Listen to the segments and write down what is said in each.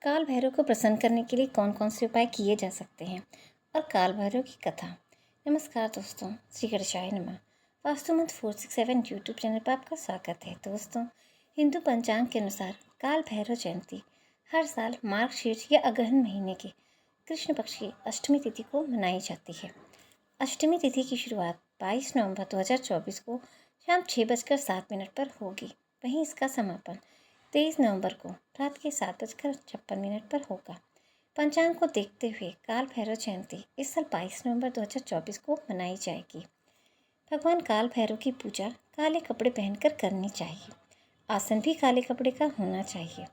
काल भैरव को प्रसन्न करने के लिए कौन कौन से उपाय किए जा सकते हैं और काल भैरव की कथा। नमस्कार दोस्तों, श्री गणेशाय नमः। वास्तु मंत्र 467 यूट्यूब चैनल पर आपका स्वागत है। दोस्तों, हिंदू पंचांग के अनुसार काल भैरव जयंती हर साल मार्गशीर्ष या अग्रहण महीने के कृष्ण पक्ष की अष्टमी तिथि को मनाई जाती है। अष्टमी तिथि की शुरुआत 22 नवंबर 2024 को शाम 6:07 पर होगी। वहीं इसका समापन 23 नवंबर को रात के 7:56 पर होगा। पंचांग को देखते हुए काल भैरव जयंती इस साल 22 नवंबर 2024 को मनाई जाएगी। भगवान काल भैरव की पूजा काले कपड़े पहनकर करनी चाहिए। आसन भी काले कपड़े का होना चाहिए।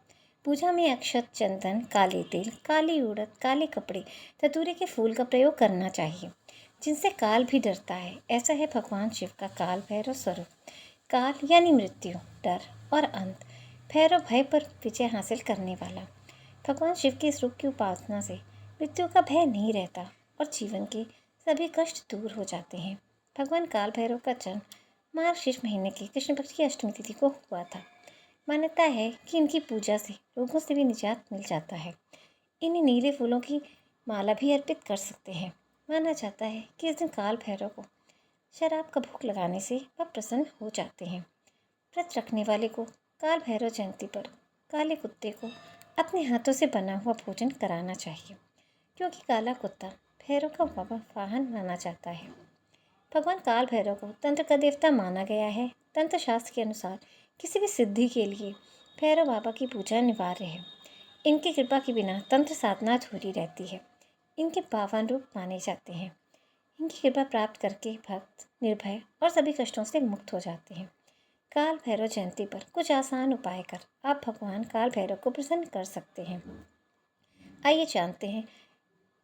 पूजा में अक्षत, चंदन, काले तिल, काली उड़द, काले कपड़े, धतूरे के फूल का प्रयोग करना चाहिए, जिनसे काल भी डरता है। ऐसा है भगवान शिव का काल भैरव स्वरूप। काल यानी मृत्यु, डर और अंत। भैरव भय पर विजय हासिल करने वाला। भगवान शिव के इस रूप की उपासना से मृत्यु का भय नहीं रहता और जीवन के सभी कष्ट दूर हो जाते हैं। भगवान काल भैरव का जन्म मार्गशीर्ष महीने की कृष्ण पक्ष की अष्टमी तिथि को हुआ था। मान्यता है कि इनकी पूजा से रोगों से भी निजात मिल जाता है। इन्हें नीले फूलों की माला भी अर्पित कर सकते हैं। माना जाता है कि इस दिन काल भैरव को शराब का भोग लगाने से वह प्रसन्न हो जाते हैं। व्रत रखने वाले को काल भैरव जयंती पर काले कुत्ते को अपने हाथों से बना हुआ भोजन कराना चाहिए, क्योंकि काला कुत्ता भैरव का वाहन माना जाता है। भगवान काल भैरव को तंत्र का देवता माना गया है। तंत्र शास्त्र के अनुसार किसी भी सिद्धि के लिए भैरव बाबा की पूजा अनिवार्य है। इनकी कृपा के बिना तंत्र साधना अधूरी रहती है। इनके पावन रूप माने जाते हैं। इनकी कृपा प्राप्त करके भक्त निर्भय और सभी कष्टों से मुक्त हो जाते हैं। काल भैरव जयंती पर कुछ आसान उपाय कर आप भगवान काल भैरव को प्रसन्न कर सकते हैं। आइए जानते हैं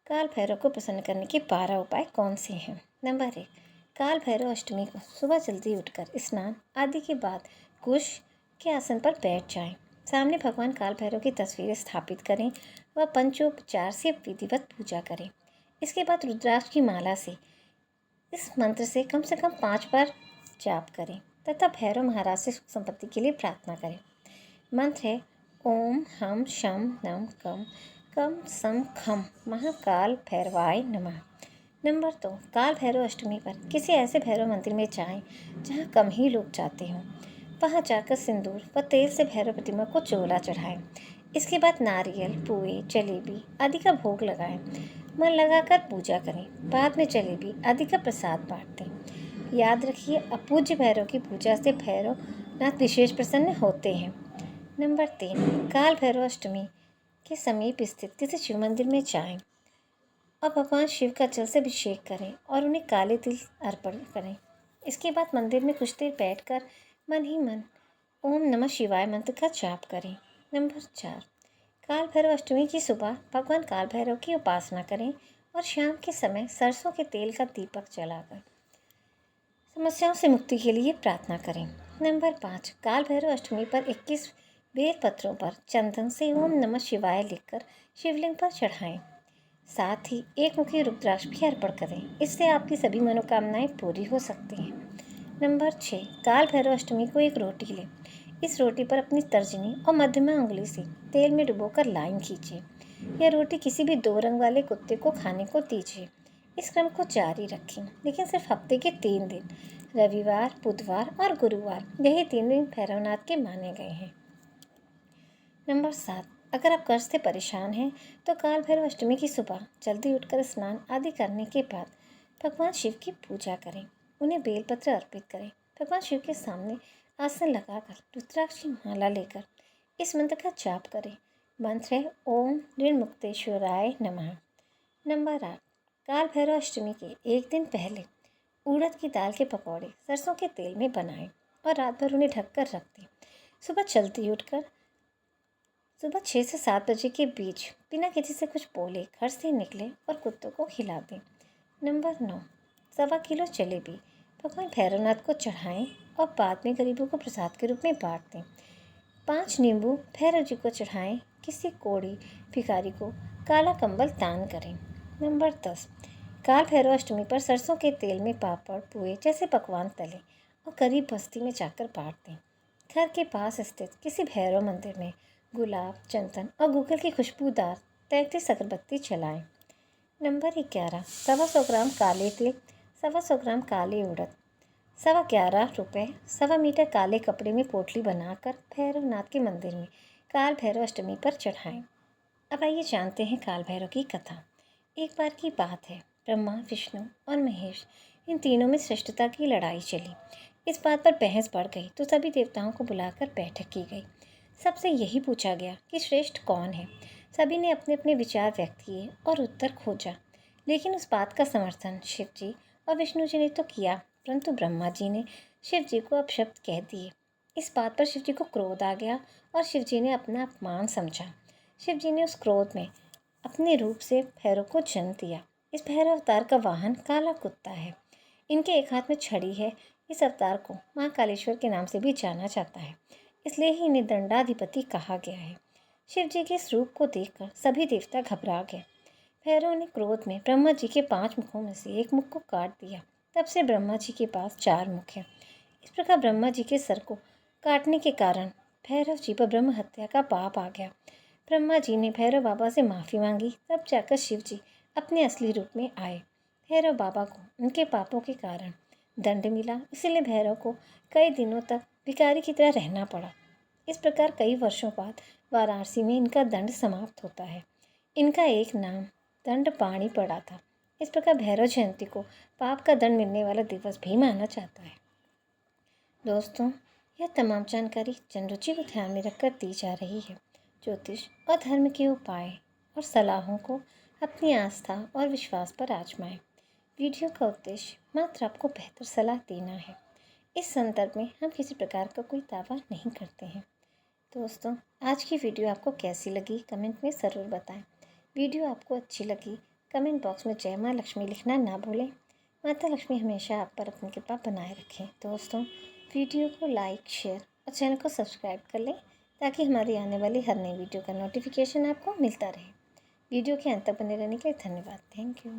काल भैरव को प्रसन्न करने के 12 उपाय कौन से हैं। नंबर 1, काल भैरव अष्टमी को सुबह जल्दी उठकर स्नान आदि के बाद कुश के आसन पर बैठ जाएं। सामने भगवान काल भैरव की तस्वीरें स्थापित करें व पंचोपचार से विधिवत पूजा करें। इसके बाद रुद्राक्ष की माला से इस मंत्र से कम 5 बार जाप करें तथा भैरव महाराज से सुख संपत्ति के लिए प्रार्थना करें। मंत्र है ओम हम शम नम कम कम सम खम महाकाल भैरवाय नमः। नंबर 2, काल भैरव अष्टमी पर किसी ऐसे भैरव मंदिर में जाएं जहां कम ही लोग जाते हों। वहां जाकर सिंदूर व तेल से भैरव प्रतिमा को चोला चढ़ाएं। इसके बाद नारियल, पुए, जलेबी आदि का भोग लगाएं। मन लगाकर पूजा करें। बाद में जलेबी आदि का प्रसाद बांटें। याद रखिए, अपूज्य भैरव की पूजा से भैरव नाथ विशेष प्रसन्न होते हैं। नंबर 3, काल भैरव अष्टमी के समीप स्थित किसी शिव मंदिर में जाएं और भगवान शिव का जल से अभिषेक करें और उन्हें काले तिल अर्पण करें। इसके बाद मंदिर में कुछ देर बैठकर मन ही मन ओम नमः शिवाय मंत्र का जाप करें। नंबर 4, काल भैरव अष्टमी की सुबह भगवान काल भैरव की उपासना करें और शाम के समय सरसों के तेल का दीपक जलाकर समस्याओं से मुक्ति के लिए प्रार्थना करें। नंबर 5, काल भैरव अष्टमी पर 21 बेल पत्रों पर चंदन से ओम नमः शिवाय लिखकर शिवलिंग पर चढ़ाएं। साथ ही एक मुखी रुद्राक्ष भी अर्पण करें। इससे आपकी सभी मनोकामनाएं पूरी हो सकती हैं। नंबर 6, काल भैरव अष्टमी को एक रोटी लें। इस रोटी पर अपनी तर्जनी और मध्यमा उंगली से तेल में डुबोकर लाइन खींचिए। यह रोटी किसी भी 2 रंग वाले कुत्ते को खाने को दीजिए। इस क्रम को जारी रखें, लेकिन सिर्फ हफ्ते के 3 दिन, रविवार, बुधवार और गुरुवार, यही 3 दिन भैरवनाथ के माने गए हैं। नंबर 7, अगर आप कर्ज से परेशान हैं तो काल भैरव अष्टमी की सुबह जल्दी उठकर स्नान आदि करने के बाद भगवान शिव की पूजा करें। उन्हें बेलपत्र अर्पित करें। भगवान शिव के सामने आसन लगाकर रुद्राक्ष की माला लेकर इस मंत्र का जाप करें। मंत्र है ओम ऋणमुक्तेश्वराय नमः। नंबर 8, काल भैरव अष्टमी के एक दिन पहले उड़द की दाल के पकौड़े सरसों के तेल में बनाएं और रात भर उन्हें ढककर रख दें। सुबह 6 से 7 बजे के बीच बिना किसी से कुछ बोले घर से निकले और कुत्तों को खिला दें। नंबर 9, 1.25 किलो जलेबी भगवान भैरवनाथ को चढ़ाएं और बाद में गरीबों को प्रसाद के रूप में बांट दें। 5 नींबू भैरव जी को चढ़ाएं। किसी कोढ़ी भिखारी को काला कंबल दान करें। नंबर 10, काल भैरव अष्टमी पर सरसों के तेल में पापड़, पुए जैसे पकवान तलें और गरीब बस्ती में जाकर बांट दें। घर के पास स्थित किसी भैरव मंदिर में गुलाब, चंदन और गूगल की खुशबूदार 33 अगरबत्ती जलाएं। नंबर 11, 125 ग्राम काले तिल, 125 ग्राम काले उड़द, 11.25 रुपये, 1.25 मीटर काले कपड़े में पोटली बनाकर भैरवनाथ के मंदिर में काल भैरव अष्टमी पर चढ़ाएं। अब आइए जानते हैं काल भैरव की कथा। एक बार की बात है, ब्रह्मा, विष्णु और महेश इन तीनों में श्रेष्ठता की लड़ाई चली। इस बात पर बहस बढ़ गई तो सभी देवताओं को बुलाकर बैठक की गई। सबसे यही पूछा गया कि श्रेष्ठ कौन है। सभी ने अपने अपने विचार व्यक्त किए और उत्तर खोजा, लेकिन उस बात का समर्थन शिव जी और विष्णु जी ने तो किया, परंतु ब्रह्मा जी ने शिव जी को अपशब्द कह दिए। इस बात पर शिव जी को क्रोध आ गया और शिव जी ने अपना अपमान समझा। शिव जी ने उस क्रोध में अपने रूप से भैरव को जन्म दिया। इस भैरव अवतार का वाहन काला कुत्ता है। इनके एक हाथ में छड़ी है। इस अवतार को माँ कालेश्वर के नाम से भी जाना जाता है, इसलिए ही इन्हें दंडाधिपति कहा गया है। शिव जी के इस रूप को देखकर सभी देवता घबरा गए। भैरव ने क्रोध में ब्रह्मा जी के 5 मुखों में से एक मुख को काट दिया। तब से ब्रह्मा जी के पास 4 मुख हैं। इस प्रकार ब्रह्मा जी के सर को काटने के कारण भैरव जी पर ब्रह्म हत्या का पाप आ गया। ब्रह्मा जी ने भैरव बाबा से माफ़ी मांगी, तब जाकर शिव जी अपने असली रूप में आए। भैरव बाबा को उनके पापों के कारण दंड मिला, इसीलिए भैरव को कई दिनों तक भिखारी की तरह रहना पड़ा। इस प्रकार कई वर्षों बाद वाराणसी में इनका दंड समाप्त होता है। इनका एक नाम दंड पाणी पड़ा था। इस प्रकार भैरव जयंती को पाप का दंड मिलने वाला दिवस भी माना जाता है। दोस्तों, यह तमाम जानकारी जनरुचि को ध्यान में रखकर दी जा रही है। ज्योतिष और धर्म के उपाय और सलाहों को अपनी आस्था और विश्वास पर आजमाएं। वीडियो का उद्देश्य मात्र आपको बेहतर सलाह देना है। इस संदर्भ में हम किसी प्रकार का कोई दावा नहीं करते हैं। दोस्तों, आज की वीडियो आपको कैसी लगी कमेंट में ज़रूर बताएं। वीडियो आपको अच्छी लगी कमेंट बॉक्स में जय माँ लक्ष्मी लिखना ना भूलें। माता लक्ष्मी हमेशा आप पर अपनी कृपा बनाए रखें। दोस्तों, वीडियो को लाइक, शेयर और चैनल को सब्सक्राइब कर लें ताकि हमारी आने वाली हर नई वीडियो का नोटिफिकेशन आपको मिलता रहे। वीडियो के अंत तक बने रहने के लिए धन्यवाद। Thank you.